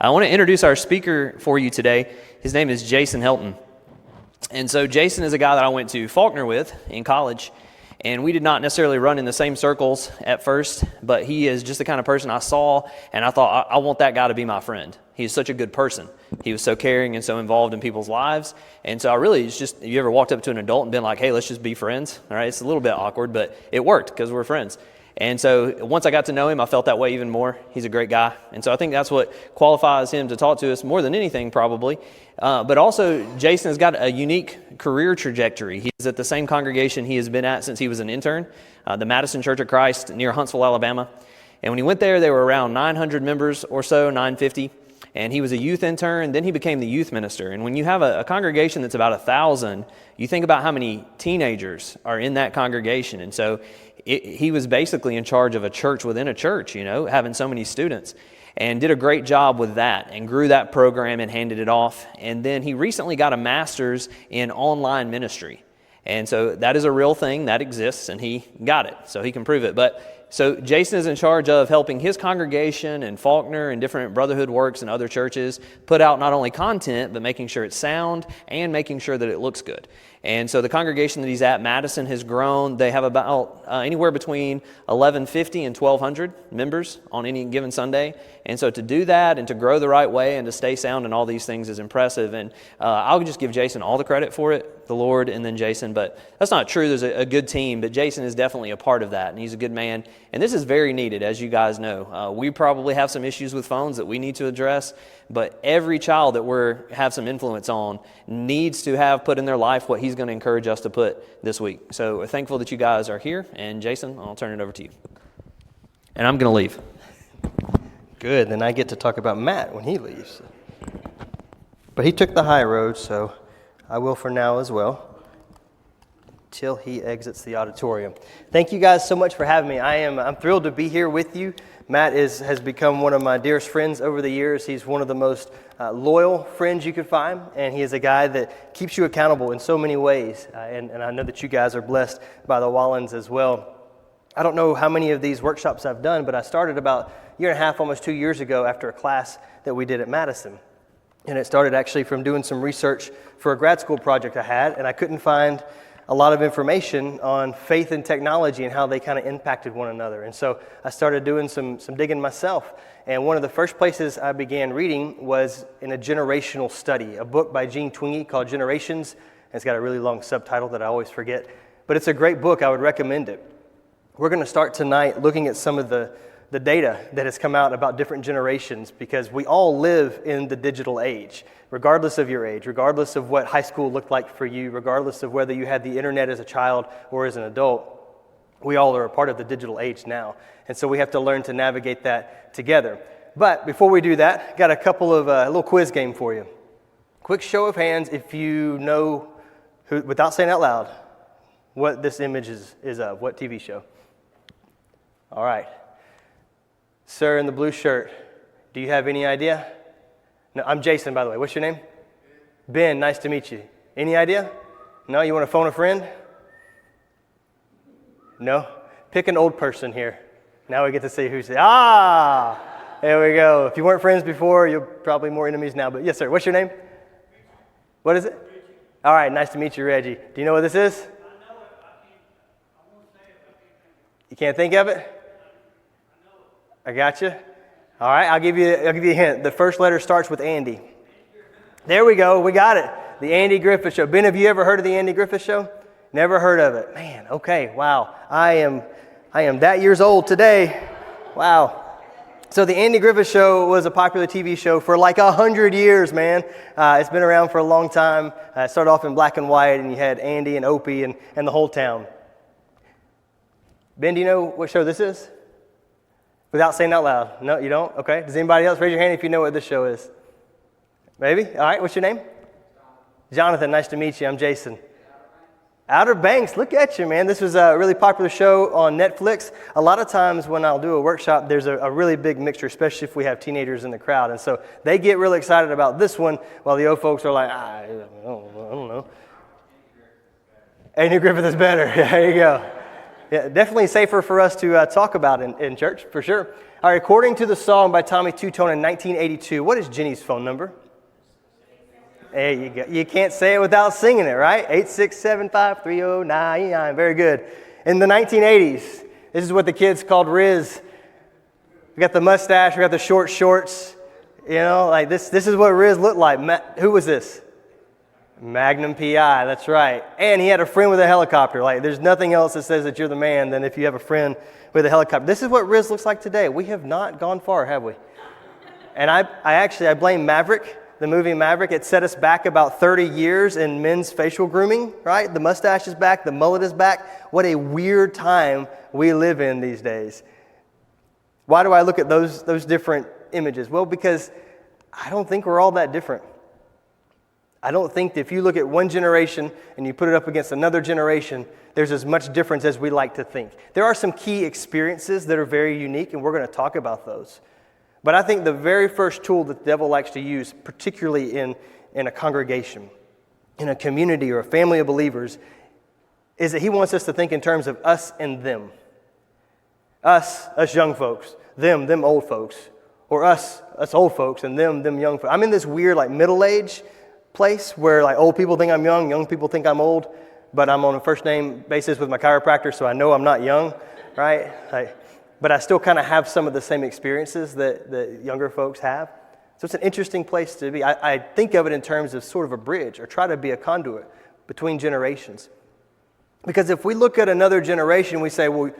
I want to introduce our speaker for you today. His name is Jason Helton. And so Jason is a guy that I went to Faulkner with in college, and we did not necessarily run in the same circles at first, but he is just the kind of person I saw, and I thought, I want that guy to be my friend. He's such a good person. He was so caring and so involved in people's lives. And so it's just, you ever walked up to an adult and been like, hey, let's just be friends? All right, it's a little bit awkward, but it worked because we're friends. And so once I got to know him, I felt that way even more. He's a great guy. And so I think that's what qualifies him to talk to us more than anything probably. But also, Jason has got a unique career trajectory. He's at the same congregation he has been at since he was an intern, the Madison Church of Christ near Huntsville, Alabama. And when he went there, they were around 900 members or so, 950. And he was a youth intern, then he became the youth minister. And when you have a congregation that's about 1,000, you think about how many teenagers are in that congregation. And so he was basically in charge of a church within a church, having so many students, and did a great job with that and grew that program and handed it off. And then he recently got a master's in online ministry. And so that is a real thing that exists, and he got it, so he can prove it. So Jason is in charge of helping his congregation and Faulkner and different Brotherhood Works and other churches put out not only content, but making sure it's sound and making sure that it looks good. And so the congregation that he's at, Madison, has grown. They have about anywhere between 1,150 and 1,200 members on any given Sunday. And so to do that and to grow the right way and to stay sound and all these things is impressive. And I'll just give Jason all the credit for it, the Lord and then Jason. But that's not true. There's a good team, but Jason is definitely a part of that. And he's a good man. And this is very needed, as you guys know. We probably have some issues with phones that we need to address. But every child that we have some influence on needs to have put in their life what he's going to encourage us to put this week. So we're thankful that you guys are here. And Jason, I'll turn it over to you. And I'm going to leave. Good. Then I get to talk about Matt when he leaves. But he took the high road, so I will for now as well, till he exits the auditorium. Thank you guys so much for having me. I'm thrilled to be here with you. Matt has become one of my dearest friends over the years. He's one of the most loyal friends you could find, and he is a guy that keeps you accountable in so many ways. And I know that you guys are blessed by the Wallens as well. I don't know how many of these workshops I've done, but I started about a year and a half, almost 2 years ago after a class that we did at Madison. And it started actually from doing some research for a grad school project I had, and I couldn't find a lot of information on faith and technology and how they kind of impacted one another. And so I started doing some digging myself. And one of the first places I began reading was in a generational study, a book by Gene Twenge called Generations. And it's got a really long subtitle that I always forget. But it's a great book. I would recommend it. We're going to start tonight looking at some of the data that has come out about different generations, because we all live in the digital age, regardless of your age, regardless of what high school looked like for you, regardless of whether you had the internet as a child or as an adult. We all are a part of the digital age now, and so we have to learn to navigate that together. But before we do that, got a couple of a little quiz game for you. Quick show of hands if you know, who, without saying out loud, what this image is of, what TV show. All right. Sir in the blue shirt, do you have any idea? No, I'm Jason, by the way. What's your name? Ben, nice to meet you. Any idea? No, you want to phone a friend? No? Pick an old person here. Now we get to see who's there. Ah! There we go. If you weren't friends before, you're probably more enemies now. But yes, sir. What's your name? What is it? Reggie. All right, nice to meet you, Reggie. Do you know what this is? I know it. I won't say it. You can't think of it? I got you. All right, I'll give you a hint. The first letter starts with Andy. There we go. We got it. The Andy Griffith Show. Ben, have you ever heard of the Andy Griffith Show? Never heard of it. Man, okay. Wow. I am that years old today. Wow. So the Andy Griffith Show was a popular TV show for like 100 years, man. It's been around for a long time. It started off in black and white, and you had Andy and Opie and the whole town. Ben, do you know what show this is? Without saying out loud. No, you don't? Okay. Does anybody else raise your hand if you know what this show is? Maybe? All right. What's your name? Jonathan. Nice to meet you. I'm Jason. Outer Banks. Look at you, man. This was a really popular show on Netflix. A lot of times when I'll do a workshop, there's a really big mixture, especially if we have teenagers in the crowd. And so they get really excited about this one, while the old folks are like, I don't know. Andy Griffith is better. There you go. Yeah, definitely safer for us to talk about in church, for sure. All right, according to the song by Tommy Two-Tone in 1982, what is Jenny's phone number? There you go. You can't say it without singing it, right? 8675309. Very good. In the 1980s, this is what the kids called Riz. We got the mustache, we got the short shorts. You know, like this is what Riz looked like. Who was this? Magnum PI, that's right. And he had a friend with a helicopter. Like, there's nothing else that says that you're the man than if you have a friend with a helicopter. This is what Riz looks like today. We have not gone far, have we? And I blame Maverick, the movie Maverick. It set us back about 30 years in men's facial grooming, right? The mustache is back, the mullet is back. What a weird time we live in these days. Why do I look at those different images? Well, because I don't think we're all that different. I don't think that if you look at one generation and you put it up against another generation, there's as much difference as we like to think. There are some key experiences that are very unique, and we're going to talk about those. But I think the very first tool that the devil likes to use, particularly in a congregation, in a community or a family of believers, is that he wants us to think in terms of us and them. Us young folks, them old folks, or us old folks, and them young folks. I'm in this weird like middle age place where like old people think I'm young people think I'm old, but I'm on a first name basis with my chiropractor, so I know I'm not young, right? But I still kind of have some of the same experiences that younger folks have. So it's an interesting place to be. I think of it in terms of sort of a bridge, or try to be a conduit between generations. Because if we look at another generation, we say, well,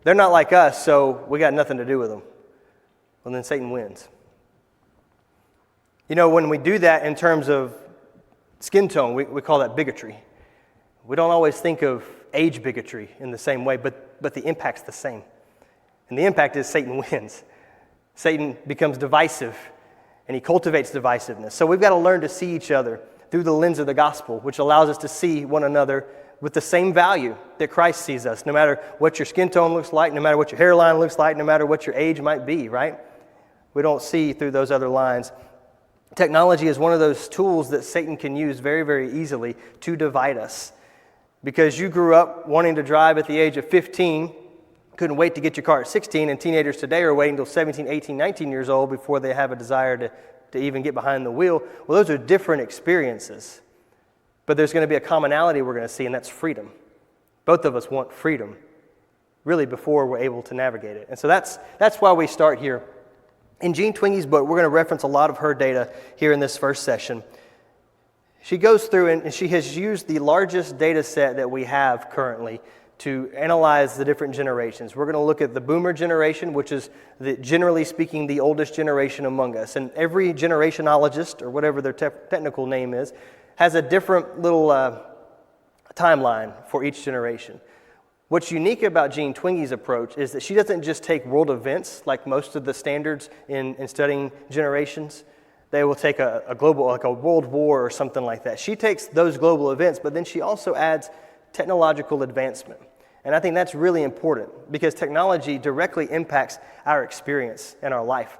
they're not like us, so we got nothing to do with them. Well, then Satan wins. You know, when we do that in terms of skin tone, we call that bigotry. We don't always think of age bigotry in the same way, but the impact's the same. And the impact is Satan wins. Satan becomes divisive, and he cultivates divisiveness. So we've got to learn to see each other through the lens of the gospel, which allows us to see one another with the same value that Christ sees us, no matter what your skin tone looks like, no matter what your hairline looks like, no matter what your age might be, right? We don't see through those other lines. Technology is one of those tools that Satan can use very, very easily to divide us. Because you grew up wanting to drive at the age of 15, couldn't wait to get your car at 16, and teenagers today are waiting until 17, 18, 19 years old before they have a desire to even get behind the wheel. Well, those are different experiences. But there's going to be a commonality we're going to see, and that's freedom. Both of us want freedom, really, before we're able to navigate it. And so that's why we start here. In Jean Twengey's book, we're going to reference a lot of her data here in this first session. She goes through and she has used the largest data set that we have currently to analyze the different generations. We're going to look at the boomer generation, which is, generally speaking, the oldest generation among us. And every generationologist, or whatever their technical name is, has a different little timeline for each generation. What's unique about Jean Twengey's approach is that she doesn't just take world events like most of the standards in studying generations. They will take a global, like a world war or something like that. She takes those global events, but then she also adds technological advancement. And I think that's really important because technology directly impacts our experience and our life.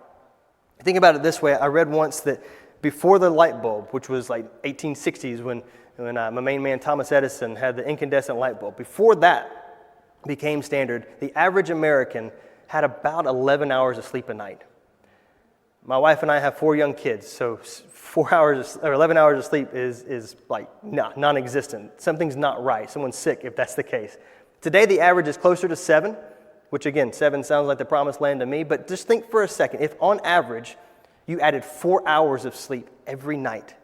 Think about it this way. I read once that before the light bulb, which was like 1860s when my main man Thomas Edison had the incandescent light bulb, before that became standard, the average American had about 11 hours of sleep a night. My wife and I have 4 young kids, so 11 hours of sleep is like non-existent. Something's not right. Someone's sick if that's the case. Today, the average is closer to 7, which again, 7 sounds like the promised land to me, but just think for a second. If on average, you added 4 hours of sleep every night,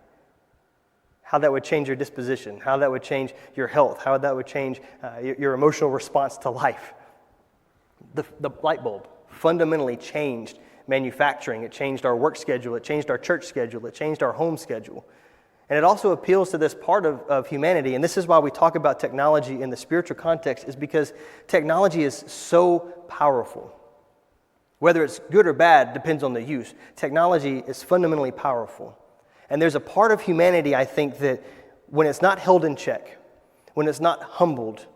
how that would change your disposition, how that would change your health, how that would change your emotional response to life. The light bulb fundamentally changed manufacturing. It changed our work schedule. It changed our church schedule. It changed our home schedule. And it also appeals to this part of humanity. And this is why we talk about technology in the spiritual context, is because technology is so powerful. Whether it's good or bad depends on the use. Technology is fundamentally powerful. And there's a part of humanity, I think, that when it's not held in check, when it's not humbled,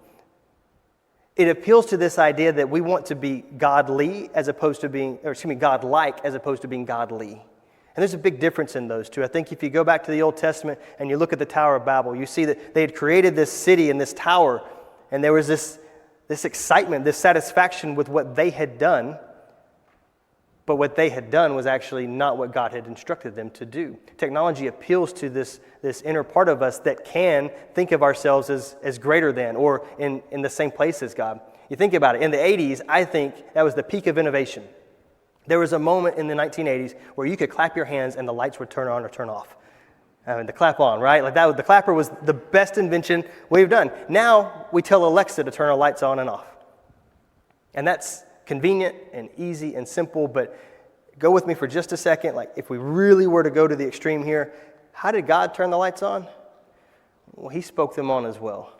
it appeals to this idea that we want to be godly as opposed to being, godlike as opposed to being godly. And there's a big difference in those two. I think if you go back to the Old Testament and you look at the Tower of Babel, you see that they had created this city and this tower, and there was this this excitement, this satisfaction with what they had done. But what they had done was actually not what God had instructed them to do. Technology appeals to this inner part of us that can think of ourselves as greater than or in the same place as God. You think about it, in the 80s, I think that was the peak of innovation. There was a moment in the 1980s where you could clap your hands and the lights would turn on or turn off. The clap on, right? Like that, the clapper was the best invention we've done. Now we tell Alexa to turn our lights on and off. And that's convenient and easy and simple, but go with me for just a second. Like if we really were to go to the extreme here, how did God turn the lights on? Well, he spoke them on as well.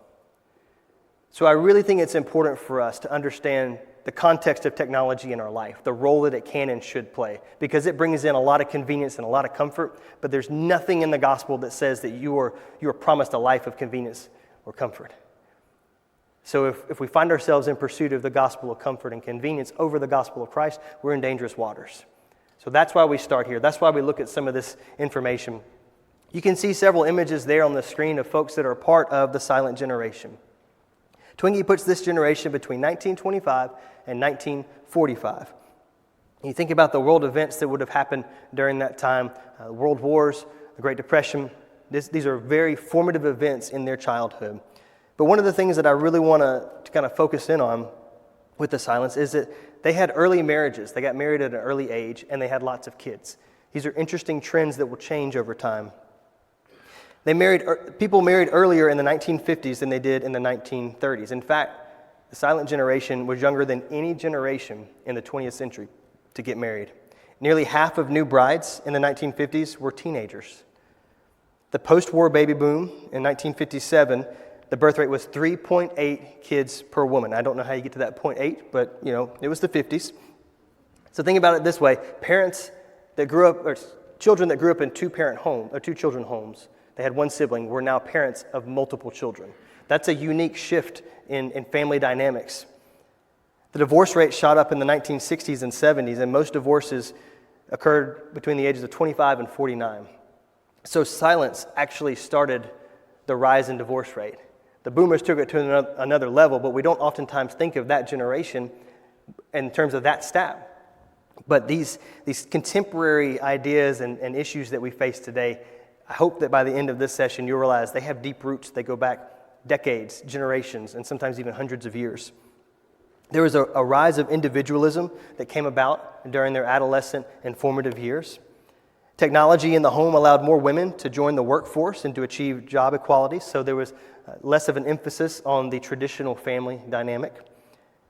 So I really think it's important for us to understand the context of technology in our life, the role that it can and should play, because it brings in a lot of convenience and a lot of comfort, but there's nothing in the gospel that says that you are promised a life of convenience or comfort. So if we find ourselves in pursuit of the gospel of comfort and convenience over the gospel of Christ, we're in dangerous waters. So that's why we start here. That's why we look at some of this information. You can see several images there on the screen of folks that are part of the silent generation. Twenge puts this generation between 1925 and 1945. You think about the world events that would have happened during that time, world wars, the Great Depression. These are very formative events in their childhood. But one of the things that I really want to kind of focus in on with the silence is that they had early marriages. They got married at an early age, and they had lots of kids. These are interesting trends that will change over time. People married earlier in the 1950s than they did in the 1930s. In fact, the silent generation was younger than any generation in the 20th century to get married. Nearly half of new brides in the 1950s were teenagers. The post-war baby boom in 1957, the birth rate was 3.8 kids per woman. I don't know how you get to that 0.8, but it was the 50s. So think about it this way: children that grew up in two-children homes, they had one sibling, were now parents of multiple children. That's a unique shift in family dynamics. The divorce rate shot up in the 1960s and 70s, and most divorces occurred between the ages of 25 and 49. So silence actually started the rise in divorce rate. The boomers took it to another level, but we don't oftentimes think of that generation in terms of that stat. But these contemporary ideas and issues that we face today, I hope that by the end of this session you'll realize they have deep roots. They go back decades, generations, and sometimes even hundreds of years. There was a rise of individualism that came about during their adolescent and formative years. Technology in the home allowed more women to join the workforce and to achieve job equality, so there was less of an emphasis on the traditional family dynamic.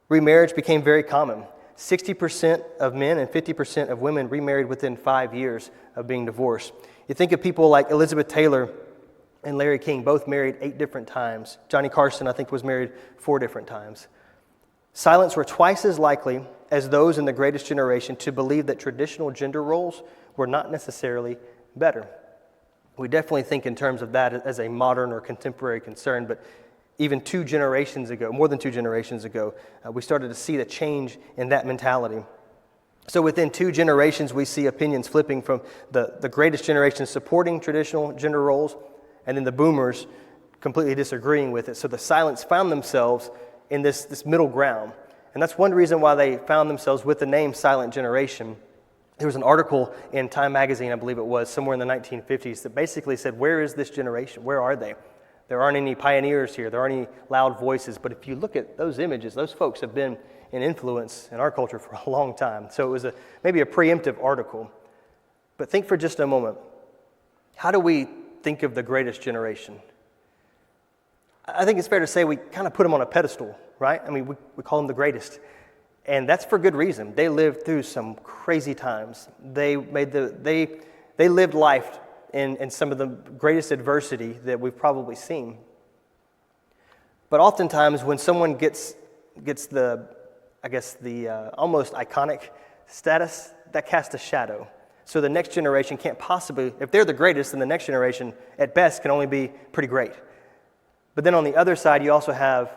Remarriage became very common. 60% of men and 50% of women remarried within 5 years of being divorced. You think of people like Elizabeth Taylor and Larry King, both married 8 different times. Johnny Carson, I think, was married 4 different times. Silents were twice as likely as those in the greatest generation to believe that traditional gender roles were not necessarily better. We definitely think in terms of that as a modern or contemporary concern, but even more than two generations ago, we started to see the change in that mentality. So within 2 generations, we see opinions flipping from the greatest generation supporting traditional gender roles, and then the boomers completely disagreeing with it. So the silents found themselves in this middle ground. And that's one reason why they found themselves with the name Silent Generation. There was an article in Time magazine, I believe it was, somewhere in the 1950s that basically said, where is this generation? Where are they? There aren't any pioneers here. There aren't any loud voices. But if you look at those images, those folks have been an influence in our culture for a long time. So it was maybe a preemptive article. But think for just a moment, how do we think of the greatest generation? I think it's fair to say we kind of put them on a pedestal, right? I mean, we call them the greatest. And that's for good reason. They lived through some crazy times. They lived life in some of the greatest adversity that we've probably seen. But oftentimes when someone gets the almost iconic status, that casts a shadow. So the next generation can't possibly, if they're the greatest, then the next generation at best can only be pretty great. But then on the other side, you also have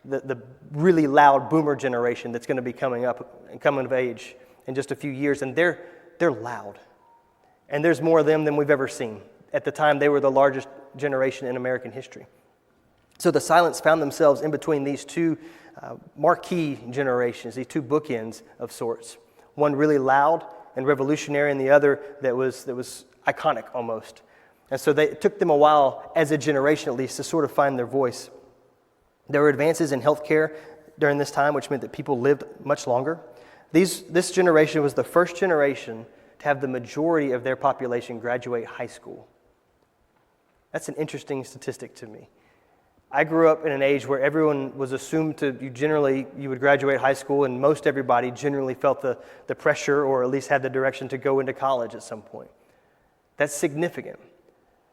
the really loud boomer generation that's going to be coming up and coming of age in just a few years, and they're loud. And there's more of them than we've ever seen. At the time, they were the largest generation in American history. So the Silents found themselves in between these two marquee generations, these two bookends of sorts. One really loud and revolutionary, and the other that was iconic almost. And so it took them a while, as a generation at least, to sort of find their voice. There were advances in healthcare during this time, which meant that people lived much longer. This generation was the first generation to have the majority of their population graduate high school. That's an interesting statistic to me. I grew up in an age where everyone was assumed you would graduate high school, and most everybody generally felt the pressure, or at least had the direction to go into college at some point. That's significant.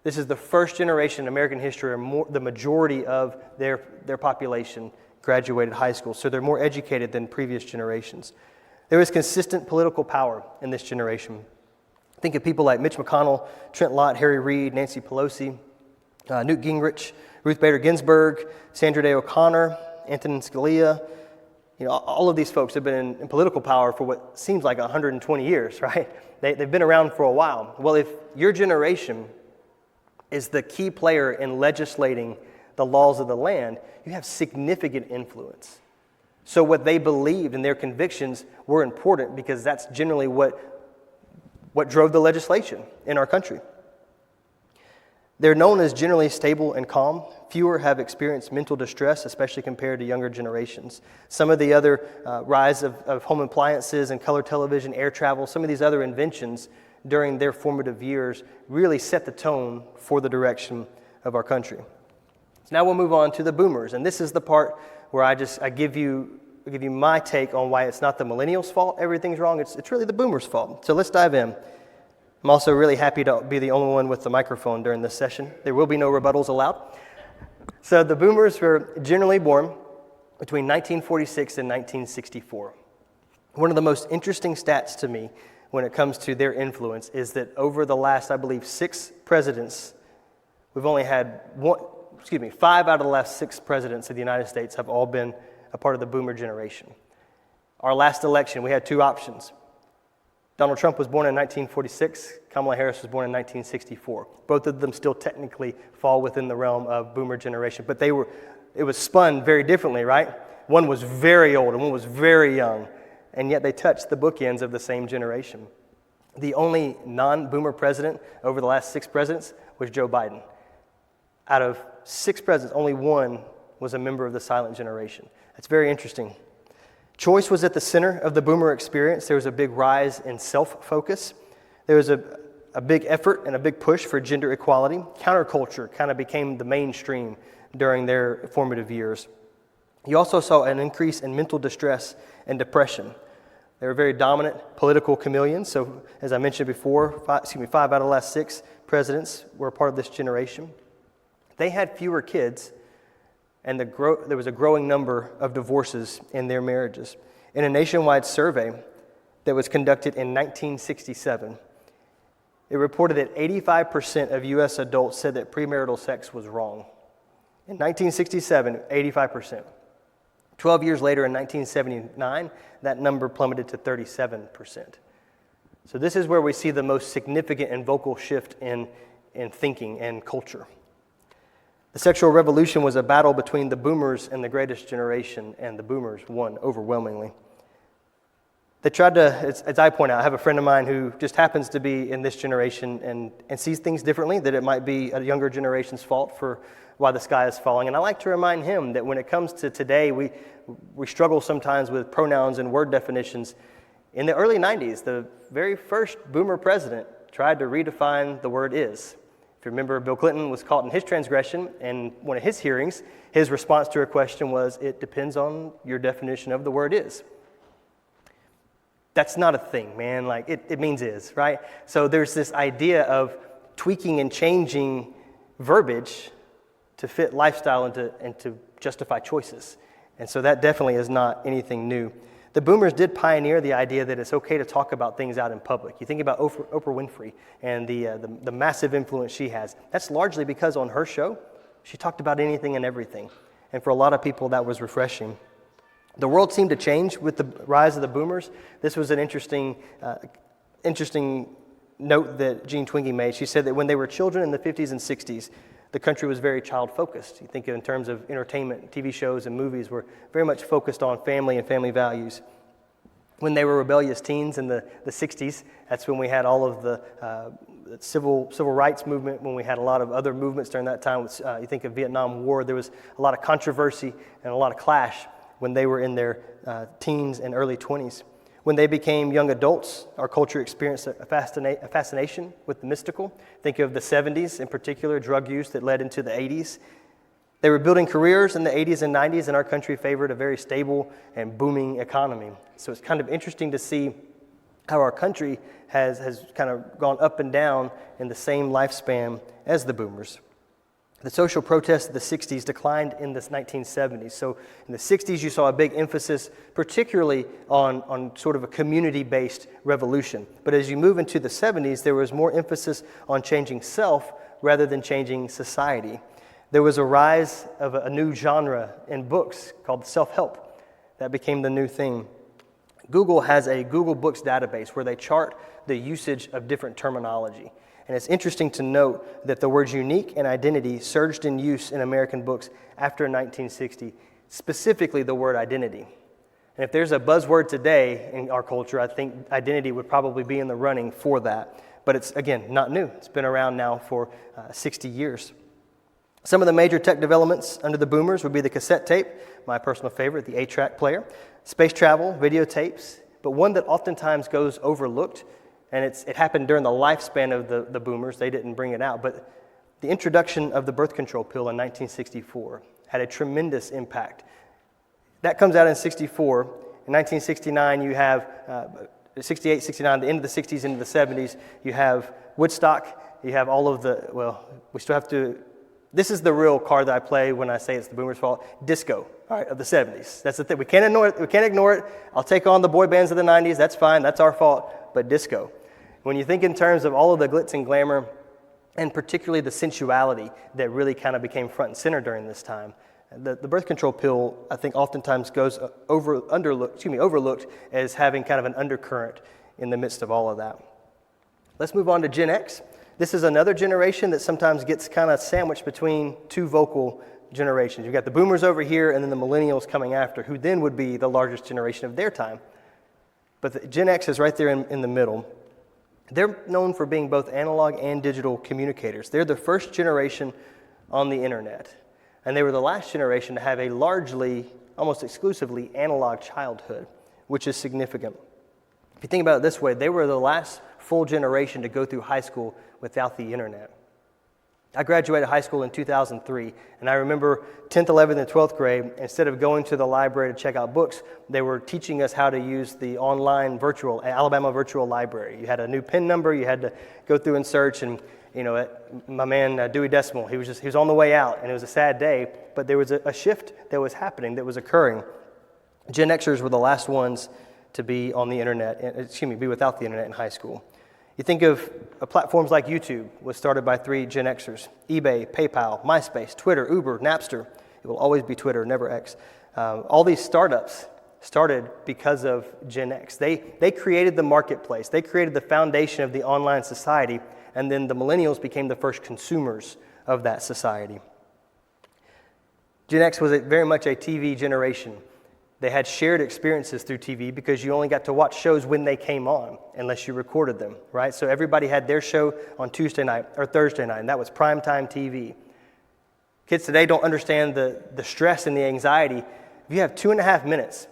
This is the first generation in American history where the majority of their population graduated high school, so they're more educated than previous generations. There was consistent political power in this generation. Think of people like Mitch McConnell, Trent Lott, Harry Reid, Nancy Pelosi, Newt Gingrich, Ruth Bader Ginsburg, Sandra Day O'Connor, Antonin Scalia. All of these folks have been in political power for what seems like 120 years, right? They've been around for a while. Well, if your generation is the key player in legislating the laws of the land, you have significant influence. So what they believed and their convictions were important, because that's generally what drove the legislation in our country. They're known as generally stable and calm. Fewer have experienced mental distress, especially compared to younger generations. Some of the other rise of home appliances and color television, air travel, some of these other inventions during their formative years really set the tone for the direction of our country. So now we'll move on to the boomers, and this is the part where I give you my take on why it's not the millennials' fault everything's wrong. It's really the boomers' fault. So let's dive in. I'm also really happy to be the only one with the microphone during this session. There will be no rebuttals allowed. So the boomers were generally born between 1946 and 1964. One of the most interesting stats to me when it comes to their influence is that over the last, I believe, 6 presidents, we've only had 5 out of the last 6 presidents of the United States have all been a part of the boomer generation. Our last election, we had 2 options. Donald Trump was born in 1946. Kamala Harris was born in 1964. Both of them still technically fall within the realm of boomer generation, but it was spun very differently, right? One was very old and one was very young, and yet they touched the bookends of the same generation. The only non-boomer president over the last 6 presidents was Joe Biden. Out of 6 presidents, only 1 was a member of the silent generation. That's very interesting. Choice was at the center of the boomer experience. There was a big rise in self-focus. There was a big effort and a big push for gender equality. Counterculture kind of became the mainstream during their formative years. You also saw an increase in mental distress and depression. They were very dominant political chameleons. So as I mentioned before, 5 out of the last 6 presidents were a part of this generation. They had fewer kids, and there was a growing number of divorces in their marriages. In a nationwide survey that was conducted in 1967, it reported that 85% of U.S. adults said that premarital sex was wrong. In 1967, 85%. 12 years later, in 1979, that number plummeted to 37%. So this is where we see the most significant and vocal shift in thinking and culture. The sexual revolution was a battle between the boomers and the greatest generation, and the boomers won overwhelmingly. They tried to, as I point out, I have a friend of mine who just happens to be in this generation and sees things differently, that it might be a younger generation's fault for why the sky is falling. And I like to remind him that when it comes to today, we struggle sometimes with pronouns and word definitions. In the early 90s, the very first boomer president tried to redefine the word is. If you remember, Bill Clinton was caught in his transgression, and one of his hearings, his response to a question was, "It depends on your definition of the word is." That's not a thing, man. Like, it means is, right? So there's this idea of tweaking and changing verbiage to fit lifestyle and to justify choices. And so that definitely is not anything new. The boomers did pioneer the idea that it's okay to talk about things out in public. You think about Oprah Winfrey and the massive influence she has. That's largely because on her show, she talked about anything and everything. And for a lot of people, that was refreshing. The world seemed to change with the rise of the boomers. This was an interesting note that Jean Twenge made. She said that when they were children in the 50s and 60s, the country was very child-focused. You think in terms of entertainment, TV shows and movies were very much focused on family and family values. When they were rebellious teens in the 60s, that's when we had all of the civil rights movement, when we had a lot of other movements during that time. You think of Vietnam War, there was a lot of controversy and a lot of clash when they were in their teens and early 20s. When they became young adults, our culture experienced a fascination with the mystical. Think of the 70s in particular, drug use that led into the 80s. They were building careers in the 80s and 90s, and our country favored a very stable and booming economy. So it's kind of interesting to see how our country has kind of gone up and down in the same lifespan as the boomers. The social protests of the 60s declined in the 1970s. So in the 60s, you saw a big emphasis, particularly on sort of a community-based revolution. But as you move into the 70s, there was more emphasis on changing self rather than changing society. There was a rise of a new genre in books called self-help. That became the new thing. Google has a Google Books database where they chart the usage of different terminology. And it's interesting to note that the words unique and identity surged in use in American books after 1960, specifically the word identity. And if there's a buzzword today in our culture, I think identity would probably be in the running for that. But it's, again, not new. It's been around now for 60 years. Some of the major tech developments under the boomers would be the cassette tape, my personal favorite, the 8-track player, space travel, videotapes, but one that oftentimes goes overlooked, and it happened during the lifespan of the boomers. They didn't bring it out, but the introduction of the birth control pill in 1964 had a tremendous impact. That comes out in 64. In 1969, you have 68, 69, the end of the 60s into the 70s, you have Woodstock, you have all of the, well, we still have to, this is the real card that I play when I say it's the boomers' fault, disco, all right, of the 70s. That's the thing. We can't ignore it. I'll take on the boy bands of the 90s. That's fine. That's our fault. But disco. When you think in terms of all of the glitz and glamour, and particularly the sensuality that really kind of became front and center during this time, the birth control pill, I think, oftentimes goes overlooked as having kind of an undercurrent in the midst of all of that. Let's move on to Gen X. This is another generation that sometimes gets kind of sandwiched between two vocal generations. You've got the boomers over here and then the millennials coming after, who then would be the largest generation of their time. But the Gen X is right there in the middle. They're known for being both analog and digital communicators. They're the first generation on the internet. And they were the last generation to have a largely, almost exclusively analog childhood, which is significant. If you think about it this way, they were the last full generation to go through high school without the internet. I graduated high school in 2003, and I remember 10th, 11th, and 12th grade, instead of going to the library to check out books, they were teaching us how to use the online Alabama Virtual Library. You had a new PIN number, you had to go through and search, and my man Dewey Decimal, he was on the way out, and it was a sad day, but there was a shift that was happening, that was occurring. Gen Xers were the last ones to be on the internet, be without the internet in high school. You think of platforms like YouTube was started by 3 Gen Xers: eBay, PayPal, MySpace, Twitter, Uber, Napster. It will always be Twitter, never X. All these startups started because of Gen X. They created the marketplace. They created the foundation of the online society, and then the millennials became the first consumers of that society. Gen X was very much a TV generation. They had shared experiences through TV because you only got to watch shows when they came on, unless you recorded them, right? So everybody had their show on Tuesday night or Thursday night, and that was primetime TV. Kids today don't understand the stress and the anxiety. If you have 2.5 minutes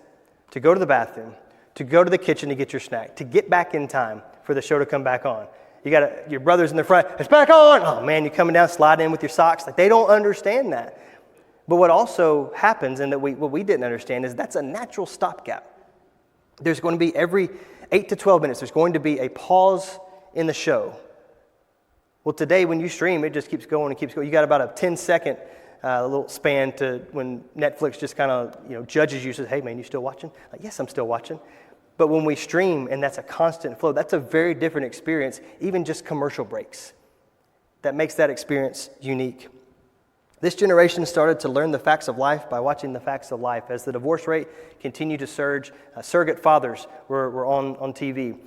to go to the bathroom, to go to the kitchen to get your snack, to get back in time for the show to come back on, your brother's in the front, it's back on! Oh man, you're coming down, sliding in with your socks. Like, they don't understand that. But what also happens, and what we didn't understand, is that's a natural stopgap. There's going to be every 8 to 12 minutes, there's going to be a pause in the show. Well, today when you stream, it just keeps going and keeps going. You got about a 10-second little span to when Netflix just kind of judges you, says, "Hey man, you still watching?" Like, yes, I'm still watching. But when we stream and that's a constant flow, that's a very different experience. Even just commercial breaks, that makes that experience unique. This generation started to learn the facts of life by watching the facts of life. As the divorce rate continued to surge, surrogate fathers were on TV.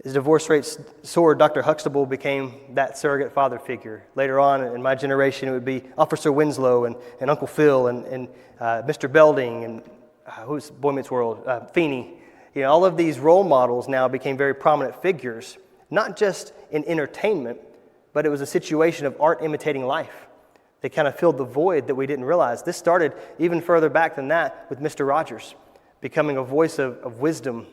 As divorce rates soared, Dr. Huxtable became that surrogate father figure. Later on in my generation, it would be Officer Winslow and Uncle Phil and Mr. Belding and who's Boy Meets World, Feeney. All of these role models now became very prominent figures, not just in entertainment, but it was a situation of art imitating life. They kind of filled the void that we didn't realize. This started even further back than that with Mr. Rogers, becoming a voice of wisdom,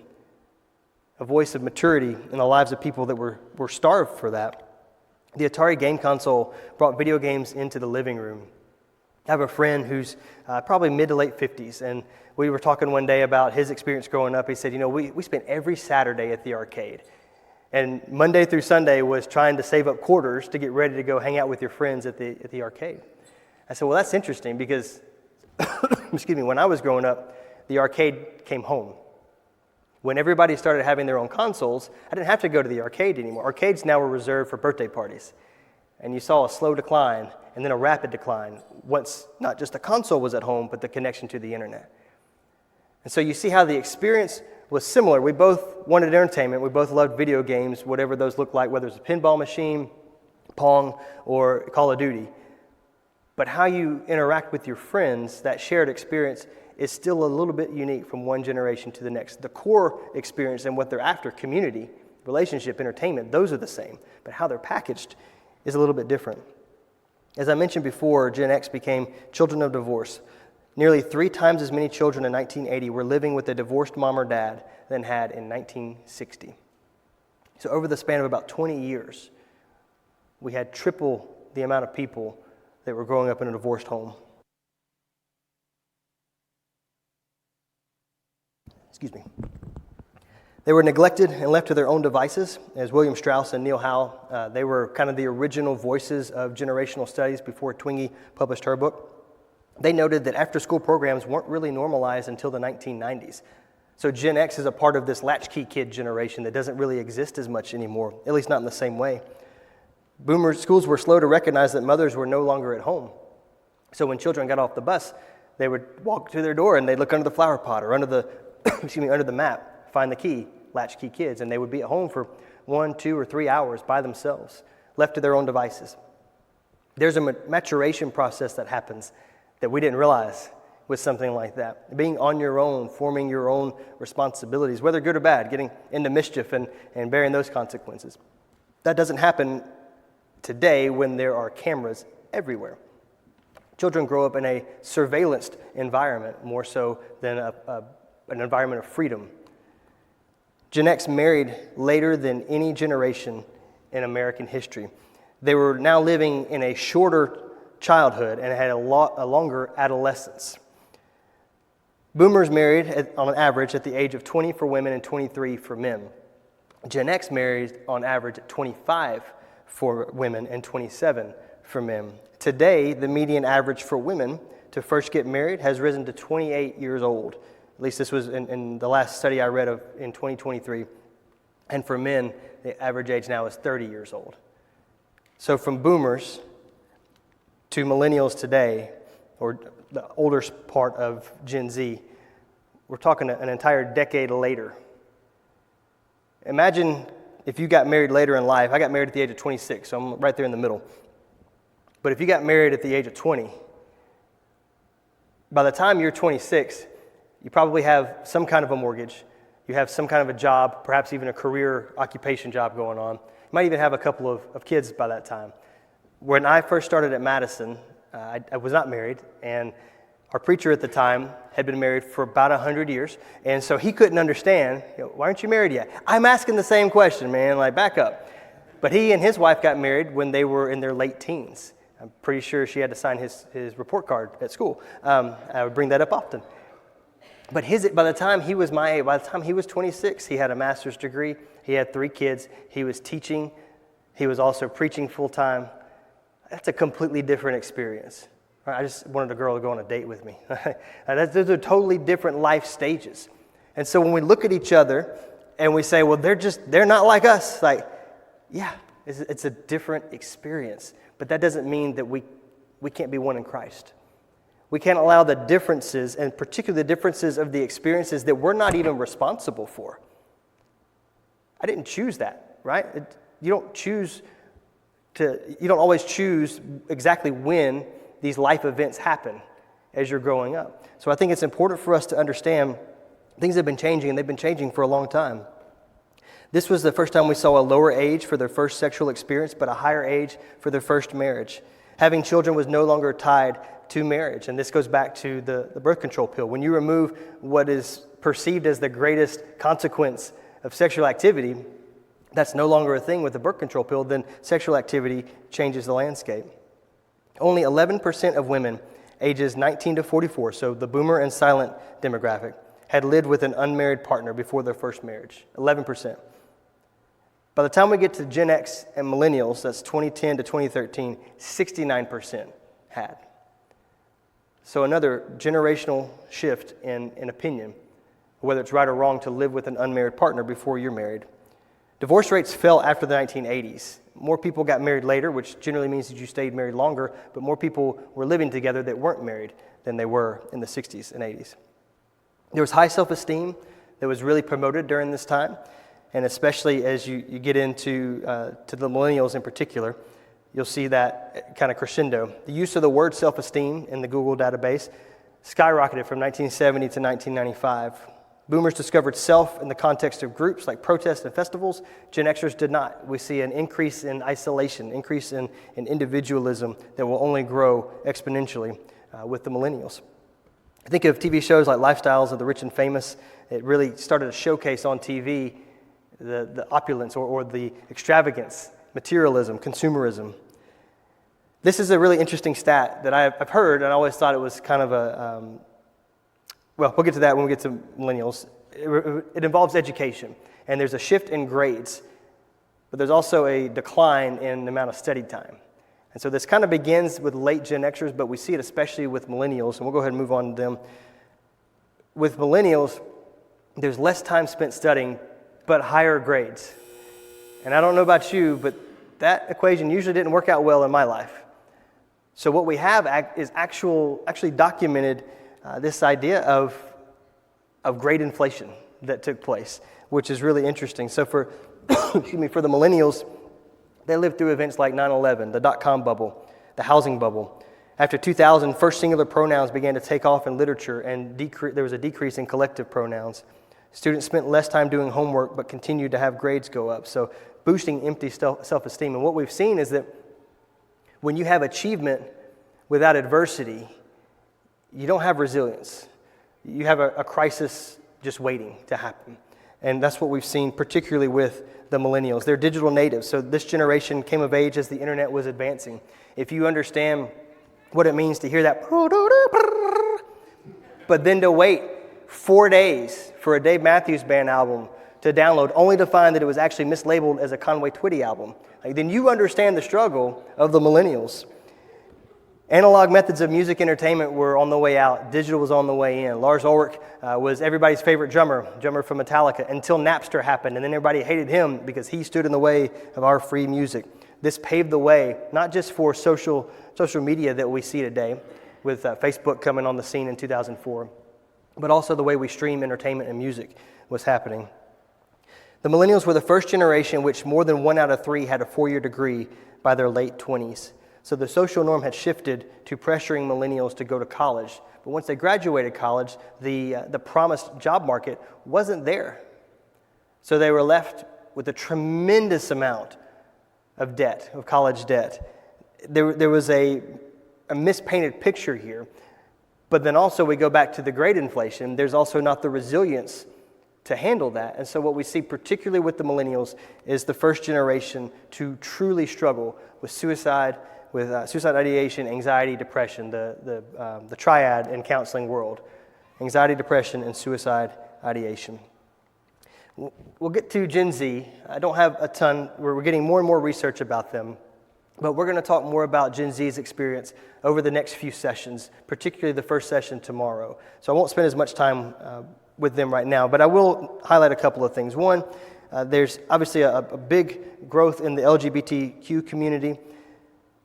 a voice of maturity in the lives of people that were starved for that. The Atari game console brought video games into the living room. I have a friend who's probably mid to late 50s, and we were talking one day about his experience growing up. He said, we spent every Saturday at the arcade. And Monday through Sunday was trying to save up quarters to get ready to go hang out with your friends at the arcade. I said, well, that's interesting because, excuse me, when I was growing up, the arcade came home. When everybody started having their own consoles, I didn't have to go to the arcade anymore. Arcades now were reserved for birthday parties. And you saw a slow decline and then a rapid decline once not just the console was at home, but the connection to the internet. And so you see how the experience was similar. We both wanted entertainment. We both loved video games, whatever those looked like, whether it's a pinball machine, Pong, or Call of Duty. But how you interact with your friends, that shared experience, is still a little bit unique from one generation to the next. The core experience and what they're after, community, relationship, entertainment, those are the same. But how they're packaged is a little bit different. As I mentioned before, Gen X became children of divorce. Nearly 3 times as many children in 1980 were living with a divorced mom or dad than had in 1960. So over the span of about 20 years, we had triple the amount of people that were growing up in a divorced home. Excuse me. They were neglected and left to their own devices. As William Strauss and Neil Howe, they were kind of the original voices of generational studies before Twenge published her book. They noted that after-school programs weren't really normalized until the 1990s. So Gen X is a part of this latchkey kid generation that doesn't really exist as much anymore, at least not in the same way. Boomer schools were slow to recognize that mothers were no longer at home. So when children got off the bus, they would walk to their door and they'd look under the flower pot or under the under the map, find the key, latchkey kids, and they would be at home for 1, 2, or 3 hours by themselves, left to their own devices. There's a maturation process that happens that we didn't realize with something like that. Being on your own, forming your own responsibilities, whether good or bad, getting into mischief and bearing those consequences. That doesn't happen today when there are cameras everywhere. Children grow up in a surveillanced environment more so than an environment of freedom. Gen X married later than any generation in American history. They were now living in a shorter childhood and had a longer adolescence. Boomers married on average at the age of 20 for women and 23 for men. Gen X married on average at 25 for women and 27 for men. Today, the median average for women to first get married has risen to 28 years old. At least this was in the last study I read of in 2023. And for men, the average age now is 30 years old. So from boomers to millennials today, or the older part of Gen Z, we're talking an entire decade later. Imagine if you got married later in life. I got married at the age of 26, so I'm right there in the middle. But if you got married at the age of 20, by the time you're 26, you probably have some kind of a mortgage. You have some kind of a job, perhaps even a career occupation job going on. You might even have a couple of kids by that time. When I first started at Madison, I was not married, and our preacher at the time had been married for about 100 years, and so he couldn't understand, why aren't you married yet? I'm asking the same question, man, back up. But he and his wife got married when they were in their late teens. I'm pretty sure she had to sign his report card at school. I would bring that up often. But by the time he was my age, by the time he was 26, he had a master's degree. He had 3 kids. He was teaching. He was also preaching full time. That's a completely different experience. I just wanted a girl to go on a date with me. Those are totally different life stages. And so when we look at each other and we say, well, they're not like us. Yeah, it's a different experience. But that doesn't mean that we can't be one in Christ. We can't allow the differences, and particularly the differences of the experiences that we're not even responsible for. I didn't choose that, right? You don't always choose exactly when these life events happen as you're growing up. So I think it's important for us to understand things have been changing, and they've been changing for a long time. This was the first time we saw a lower age for their first sexual experience, but a higher age for their first marriage. Having children was no longer tied to marriage, and this goes back to the birth control pill. When you remove what is perceived as the greatest consequence of sexual activity, that's no longer a thing with the birth control pill, then sexual activity changes the landscape. Only 11% of women ages 19 to 44, so the boomer and silent demographic, had lived with an unmarried partner before their first marriage. 11%. By the time we get to Gen X and millennials, that's 2010 to 2013, 69% had. So another generational shift in opinion, whether it's right or wrong to live with an unmarried partner before you're married. Divorce rates fell after the 1980s. More people got married later, which generally means that you stayed married longer, but more people were living together that weren't married than they were in the 60s and 80s. There was high self-esteem that was really promoted during this time, and especially as you get into to the millennials in particular, you'll see that kind of crescendo. The use of the word self-esteem in the Google database skyrocketed from 1970 to 1995. Boomers discovered self in the context of groups like protests and festivals. Gen Xers did not. We see an increase in isolation, increase in individualism that will only grow exponentially with the millennials. I think of TV shows like Lifestyles of the Rich and Famous. It really started to showcase on TV the opulence or the extravagance, materialism, consumerism. This is a really interesting stat that I've heard, and I always thought it was kind of a... Well, we'll get to that when we get to millennials. It involves education, and there's a shift in grades, but there's also a decline in the amount of study time. And so this kind of begins with late Gen Xers, but we see it especially with millennials, and we'll go ahead and move on to them. With millennials, there's less time spent studying, but higher grades. And I don't know about you, but that equation usually didn't work out well in my life. So what we have is actually documented this idea of grade inflation that took place, which is really interesting. So for for the millennials, they lived through events like 9/11, the dot-com bubble, the housing bubble. After 2000, first singular pronouns began to take off in literature, and there was a decrease in collective pronouns. Students spent less time doing homework, but continued to have grades go up, so boosting empty self-esteem. And what we've seen is that when you have achievement without adversity, you don't have resilience. You have a crisis just waiting to happen. And that's what we've seen, particularly with the millennials. They're digital natives, so this generation came of age as the internet was advancing. If you understand what it means to hear that, but then to wait 4 days for a Dave Matthews Band album to download, only to find that it was actually mislabeled as a Conway Twitty album, then you understand the struggle of the millennials. Analog methods of music entertainment were on the way out. Digital was on the way in. Lars Ulrich was everybody's favorite drummer from Metallica, until Napster happened, and then everybody hated him because he stood in the way of our free music. This paved the way, not just for social media that we see today, with Facebook coming on the scene in 2004, but also the way we stream entertainment and music was happening. The millennials were the first generation in which more than 1 out of 3 had a 4-year degree by their late 20s. So the social norm had shifted to pressuring millennials to go to college. But once they graduated college, the promised job market wasn't there. So they were left with a tremendous amount of debt, of college debt. There was a mispainted picture here. But then also we go back to the grade inflation. There's also not the resilience to handle that. And so what we see particularly with the millennials is the first generation to truly struggle with suicide ideation, anxiety, depression, the triad in counseling world. Anxiety, depression, and suicide ideation. We'll get to Gen Z. I don't have a ton. We're getting more and more research about them. But we're going to talk more about Gen Z's experience over the next few sessions, particularly the first session tomorrow. So I won't spend as much time with them right now, but I will highlight a couple of things. One, there's obviously a big growth in the LGBTQ community.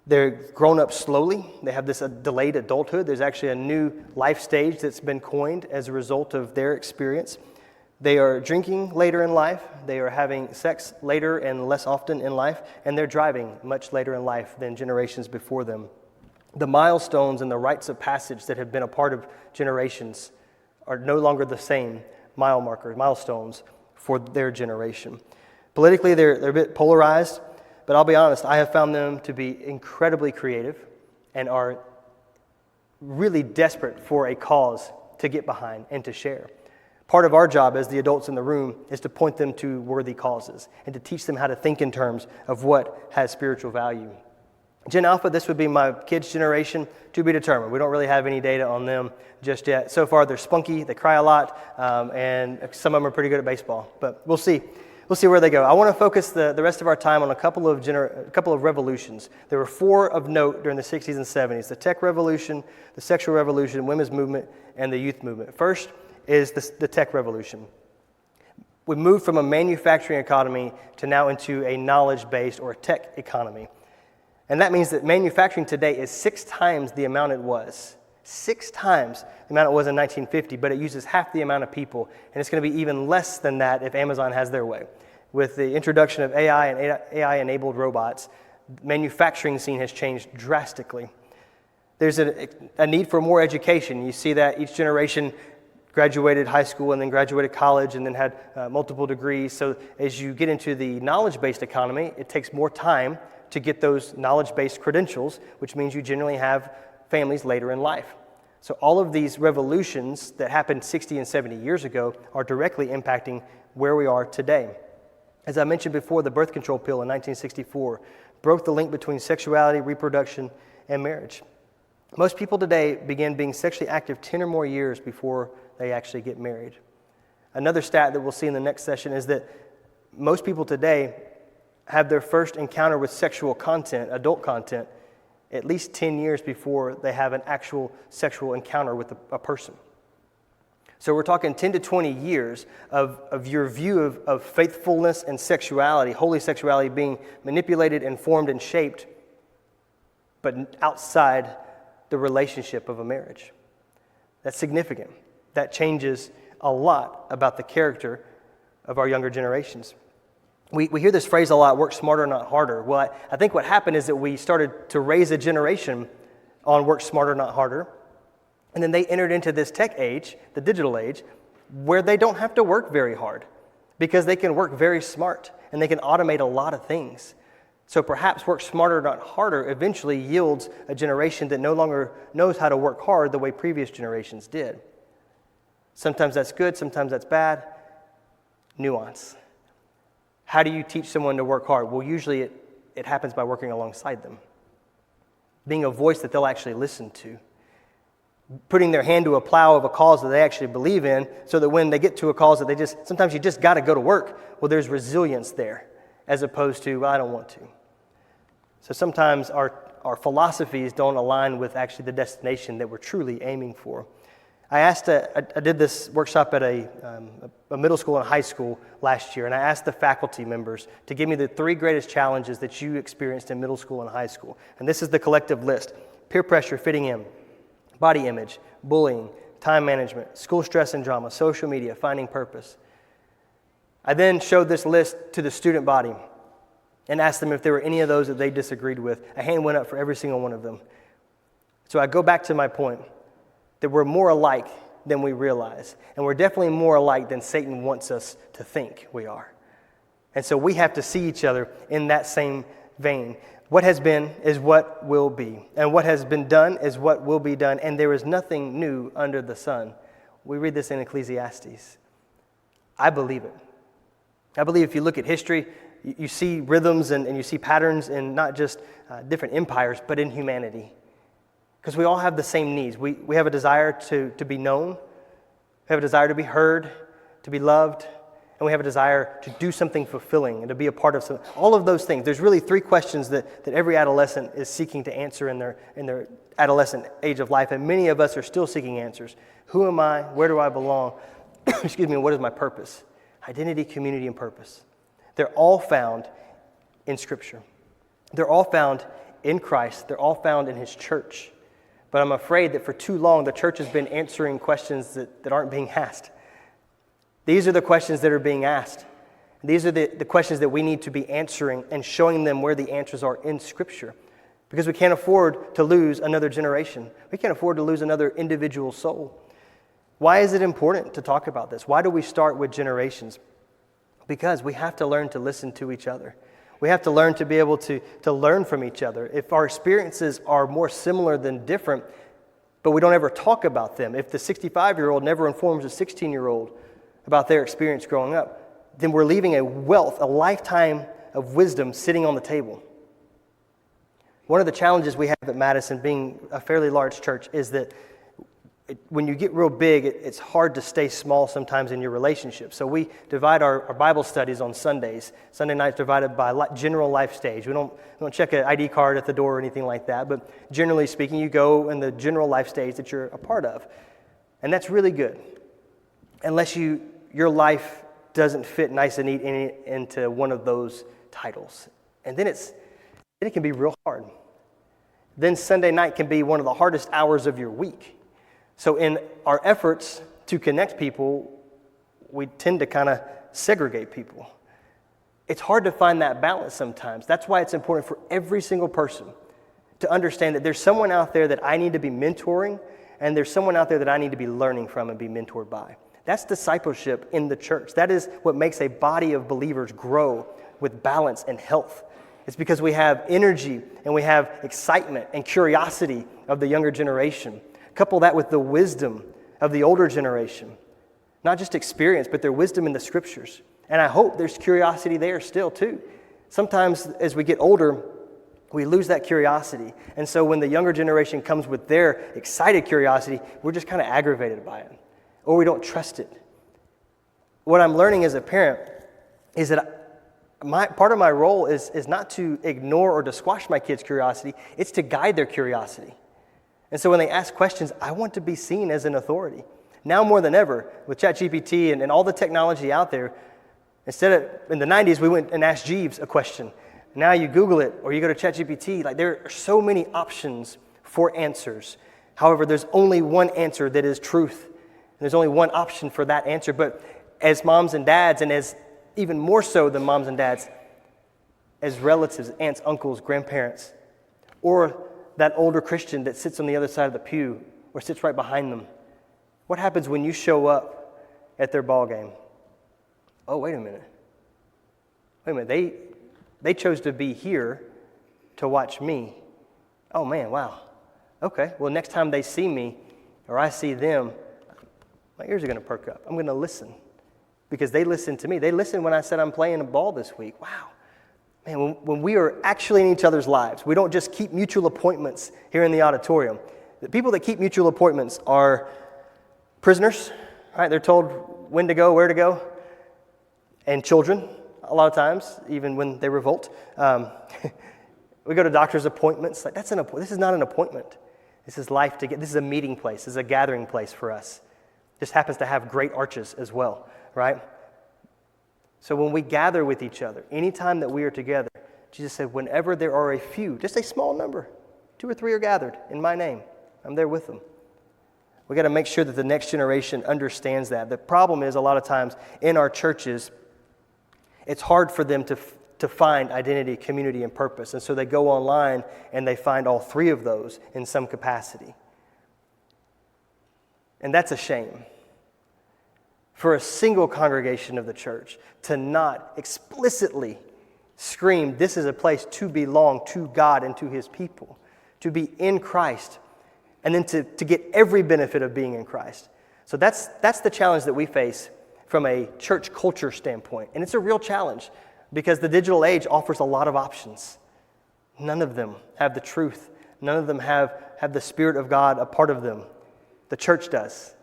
They're grown up slowly. They have this delayed adulthood. There's actually a new life stage that's been coined as a result of their experience. They are drinking later in life, they are having sex later and less often in life, and they're driving much later in life than generations before them. The milestones and the rites of passage that have been a part of generations are no longer the same milestones for their generation. Politically, they're a bit polarized, but I'll be honest, I have found them to be incredibly creative and are really desperate for a cause to get behind and to share. Part of our job as the adults in the room is to point them to worthy causes and to teach them how to think in terms of what has spiritual value. Gen Alpha, this would be my kids' generation, to be determined. We don't really have any data on them just yet. So far, they're spunky, they cry a lot, and some of them are pretty good at baseball. But we'll see. We'll see where they go. I want to focus the rest of our time on a couple of revolutions. There were 4 of note during the 60s and 70s: the tech revolution, the sexual revolution, women's movement, and the youth movement. First is the tech revolution. We moved from a manufacturing economy to now into a knowledge-based or a tech economy. And that means that manufacturing today is 6 times the amount it was. 6 times the amount it was in 1950, but it uses half the amount of people. And it's going to be even less than that if Amazon has their way. With the introduction of AI and AI-enabled robots, the manufacturing scene has changed drastically. There's a need for more education. You see that each generation graduated high school and then graduated college and then had multiple degrees. So as you get into the knowledge-based economy, it takes more time to get those knowledge-based credentials, which means you generally have families later in life. So all of these revolutions that happened 60 and 70 years ago are directly impacting where we are today. As I mentioned before, the birth control pill in 1964 broke the link between sexuality, reproduction, and marriage. Most people today begin being sexually active 10 or more years before they actually get married. Another stat that we'll see in the next session is that most people today have their first encounter with sexual content, adult content, at least 10 years before they have an actual sexual encounter with a person. So we're talking 10 to 20 years of your view of faithfulness and sexuality, holy sexuality being manipulated and formed and shaped, but outside the relationship of a marriage. That's significant. That changes a lot about the character of our younger generations. We hear this phrase a lot, work smarter, not harder. Well, I think what happened is that we started to raise a generation on work smarter, not harder. And then they entered into this tech age, the digital age, where they don't have to work very hard because they can work very smart and they can automate a lot of things. So perhaps work smarter, not harder eventually yields a generation that no longer knows how to work hard the way previous generations did. Sometimes that's good, sometimes that's bad. Nuance. How do you teach someone to work hard? Well, usually it happens by working alongside them. Being a voice that they'll actually listen to. Putting their hand to a plow of a cause that they actually believe in so that when they get to a cause that sometimes you just got to go to work, well, there's resilience there as opposed to, well, I don't want to. So sometimes our philosophies don't align with actually the destination that we're truly aiming for. I did this workshop at a middle school and high school last year, and I asked the faculty members to give me the 3 greatest challenges that you experienced in middle school and high school. And this is the collective list: peer pressure, fitting in, body image, bullying, time management, school stress and drama, social media, finding purpose. I then showed this list to the student body and asked them if there were any of those that they disagreed with. A hand went up for every single one of them. So I go back to my point that we're more alike than we realize. And we're definitely more alike than Satan wants us to think we are. And so we have to see each other in that same vein. What has been is what will be. And what has been done is what will be done. And there is nothing new under the sun. We read this in Ecclesiastes. I believe it. I believe if you look at history, you see rhythms and you see patterns in not just different empires, but in humanity. Because we all have the same needs. We have a desire to be known. We have a desire to be heard, to be loved. And we have a desire to do something fulfilling and to be a part of something. All of those things. There's really 3 questions that every adolescent is seeking to answer in their adolescent age of life. And many of us are still seeking answers. Who am I? Where do I belong? Excuse me, what is my purpose? Identity, community, and purpose. They're all found in Scripture. They're all found in Christ. They're all found in His church. But I'm afraid that for too long, the church has been answering questions that aren't being asked. These are the questions that are being asked. These are the questions that we need to be answering and showing them where the answers are in Scripture. Because we can't afford to lose another generation. We can't afford to lose another individual soul. Why is it important to talk about this? Why do we start with generations? Because we have to learn to listen to each other. We have to learn to be able to learn from each other. If our experiences are more similar than different, but we don't ever talk about them, if the 65-year-old never informs a 16-year-old about their experience growing up, then we're leaving a wealth, a lifetime of wisdom sitting on the table. One of the challenges we have at Madison, being a fairly large church, is that when you get real big, it's hard to stay small sometimes in your relationships. So we divide our Bible studies on Sundays. Sunday nights divided by general life stage. We don't check an ID card at the door or anything like that, but generally speaking, you go in the general life stage that you're a part of. And that's really good. Unless your life doesn't fit nice and neat into one of those titles. And then it can be real hard. Then Sunday night can be one of the hardest hours of your week. So in our efforts to connect people, we tend to kind of segregate people. It's hard to find that balance sometimes. That's why it's important for every single person to understand that there's someone out there that I need to be mentoring, and there's someone out there that I need to be learning from and be mentored by. That's discipleship in the church. That is what makes a body of believers grow with balance and health. It's because we have energy and we have excitement and curiosity of the younger generation. Couple that with the wisdom of the older generation. Not just experience, but their wisdom in the Scriptures. And I hope there's curiosity there still too. Sometimes as we get older, we lose that curiosity. And so when the younger generation comes with their excited curiosity, we're just kind of aggravated by it. Or we don't trust it. What I'm learning as a parent is that part of my role is not to ignore or to squash my kids' curiosity. It's to guide their curiosity. And so when they ask questions, I want to be seen as an authority. Now more than ever, with ChatGPT and all the technology out there, in the 90s, we went and asked Jeeves a question. Now you Google it or you go to ChatGPT. Like, there are so many options for answers. However, there's only one answer that is truth. And there's only one option for that answer. But as moms and dads, and as even more so than moms and dads, as relatives, aunts, uncles, grandparents, or that older Christian that sits on the other side of the pew or sits right behind them. What happens when you show up at their ball game? Oh, wait a minute. They chose to be here to watch me. Oh, man, wow. Okay, well, next time they see me or I see them, my ears are going to perk up. I'm going to listen because they listen to me. They listened when I said I'm playing a ball this week. Wow. Man, when we are actually in each other's lives, we don't just keep mutual appointments here in the auditorium. The people that keep mutual appointments are prisoners, right? They're told when to go, where to go, and children, a lot of times, even when they revolt. We go to doctor's appointments. Like, this is not an appointment. This is life together. This is a meeting place. This is a gathering place for us. Just happens to have great arches as well, right? So when we gather with each other, anytime that we are together, Jesus said, whenever there are a few, just a small number, 2 or 3 are gathered in my name, I'm there with them. We got to make sure that the next generation understands that. The problem is a lot of times in our churches, it's hard for them to find identity, community, and purpose. And so they go online and they find all 3 of those in some capacity. And that's a shame. For a single congregation of the church to not explicitly scream, this is a place to belong to God and to His people, to be in Christ, and then to get every benefit of being in Christ. So that's the challenge that we face from a church culture standpoint. And it's a real challenge because the digital age offers a lot of options. None of them have the truth. None of them have the Spirit of God a part of them. The church does.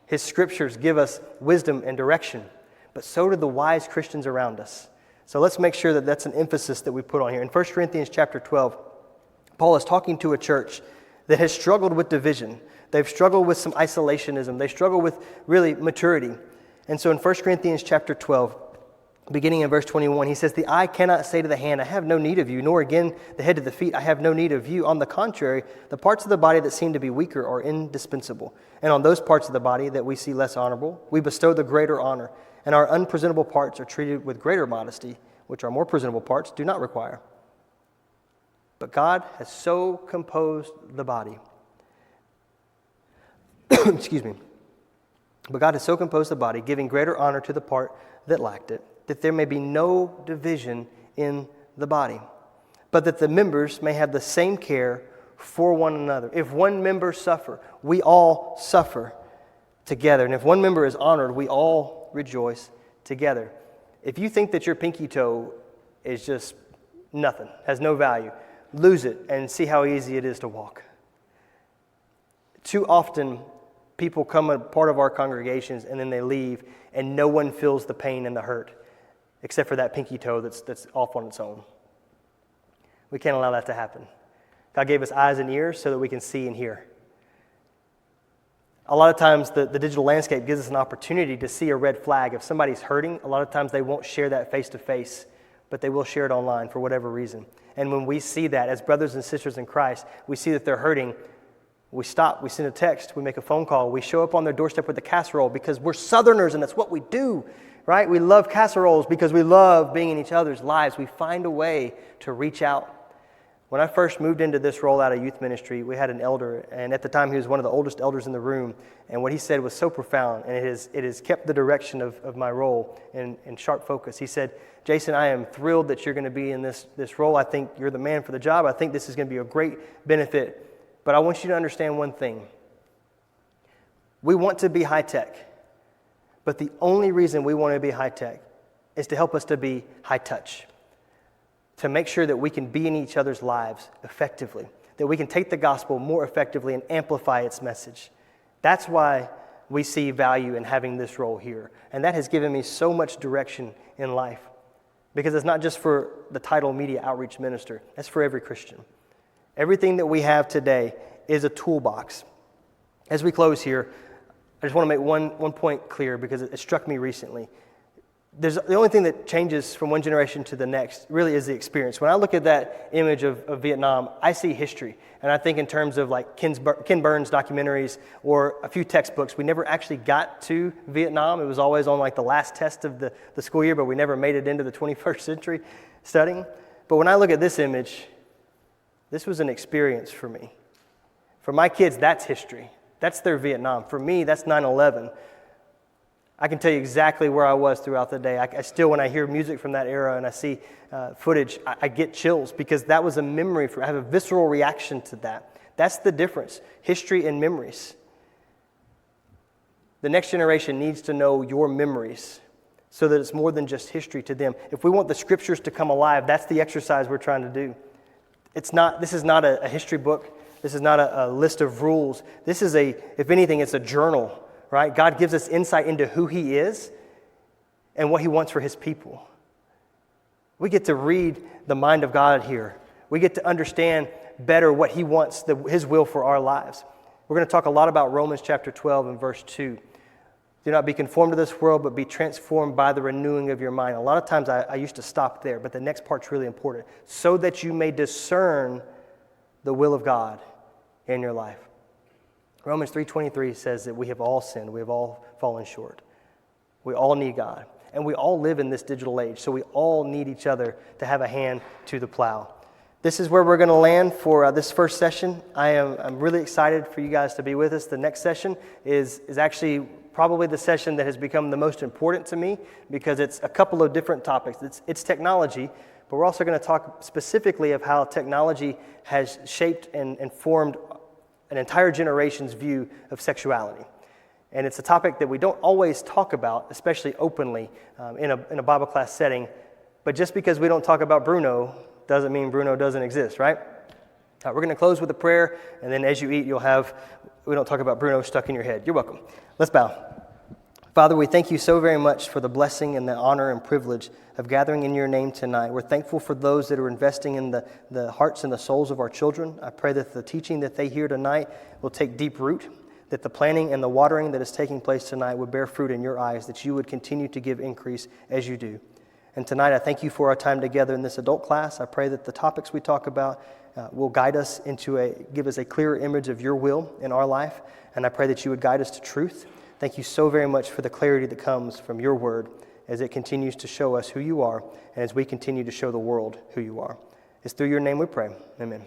His scriptures give us wisdom and direction, but so do the wise Christians around us. So let's make sure that that's an emphasis that we put on here. In 1 Corinthians chapter 12, Paul is talking to a church that has struggled with division. They've struggled with some isolationism. They struggle with really maturity. And so in 1 Corinthians chapter 12, beginning in verse 21, he says, "The eye cannot say to the hand, I have no need of you, nor again the head to the feet, I have no need of you. On the contrary, the parts of the body that seem to be weaker are indispensable. And on those parts of the body that we see less honorable, we bestow the greater honor. And our unpresentable parts are treated with greater modesty, which our more presentable parts do not require. But God has so composed the body." Excuse me. "But God has so composed the body, giving greater honor to the part that lacked it, that there may be no division in the body, but that the members may have the same care for one another. If one member suffer, we all suffer together. And if one member is honored, we all rejoice together." If you think that your pinky toe is just nothing, has no value, lose it and see how easy it is to walk. Too often, people come a part of our congregations and then they leave and no one feels the pain and the hurt except for that pinky toe that's off on its own. We can't allow that to happen. God gave us eyes and ears so that we can see and hear. A lot of times the digital landscape gives us an opportunity to see a red flag. If somebody's hurting, a lot of times they won't share that face to face, but they will share it online for whatever reason. And when we see that as brothers and sisters in Christ, we see that they're hurting, we stop, we send a text, we make a phone call, we show up on their doorstep with a casserole because we're Southerners and that's what we do, right? We love casseroles because we love being in each other's lives. We find a way to reach out. When I first moved into this role out of youth ministry, we had an elder, and at the time he was one of the oldest elders in the room, and what he said was so profound, and it has kept the direction of my role in sharp focus. He said, "Jason, I am thrilled that you're going to be in this role. I think you're the man for the job. I think this is going to be a great benefit. But I want you to understand one thing. We want to be high-tech, but the only reason we want to be high-tech is to help us to be high-touch, to make sure that we can be in each other's lives effectively, that we can take the gospel more effectively and amplify its message. That's why we see value in having this role here. And that has given me so much direction in life, because it's not just for the title media outreach minister. That's for every Christian. Everything that we have today is a toolbox. As we close here, I just want to make one point clear because it struck me recently. The only thing that changes from one generation to the next really is the experience. When I look at that image of Vietnam, I see history. And I think in terms of like Ken Burns documentaries or a few textbooks, we never actually got to Vietnam. It was always on like the last test of the school year, but we never made it into the 21st century studying. But when I look at this image, this was an experience for me. For my kids, that's history. That's their Vietnam. For me, that's 9/11. I can tell you exactly where I was throughout the day. I still, when I hear music from that era and I see footage, I get chills because that was a memory. I have a visceral reaction to that. That's the difference, history and memories. The next generation needs to know your memories so that it's more than just history to them. If we want the scriptures to come alive, that's the exercise we're trying to do. This is not a history book. This is not a list of rules. This is if anything, it's a journal, right? God gives us insight into who He is and what He wants for His people. We get to read the mind of God here. We get to understand better what He wants, His will for our lives. We're going to talk a lot about Romans chapter 12 and verse 2. Do not be conformed to this world, but be transformed by the renewing of your mind. A lot of times I used to stop there, but the next part's really important. So that you may discern the will of God in your life. Romans 3:23 says that we have all sinned. We have all fallen short. We all need God. And we all live in this digital age, so we all need each other to have a hand to the plow. This is where we're going to land for this first session. I'm really excited for you guys to be with us. The next session is actually probably the session that has become the most important to me because it's a couple of different topics. It's technology, but we're also going to talk specifically of how technology has shaped and formed an entire generation's view of sexuality. And it's a topic that we don't always talk about, especially openly in a Bible class setting. But just because we don't talk about Bruno doesn't mean Bruno doesn't exist, right? We're going to close with a prayer, and then as you eat, we don't talk about Bruno stuck in your head. You're welcome. Let's bow. Father, we thank you so very much for the blessing and the honor and privilege of gathering in your name tonight. We're thankful for those that are investing in the hearts and the souls of our children. I pray that the teaching that they hear tonight will take deep root, that the planting and the watering that is taking place tonight would bear fruit in your eyes, that you would continue to give increase as you do. And tonight, I thank you for our time together in this adult class. I pray that the topics we talk about will guide us give us a clearer image of your will in our life. And I pray that you would guide us to truth. Thank you so very much for the clarity that comes from your word as it continues to show us who you are and as we continue to show the world who you are. It's through your name we pray. Amen.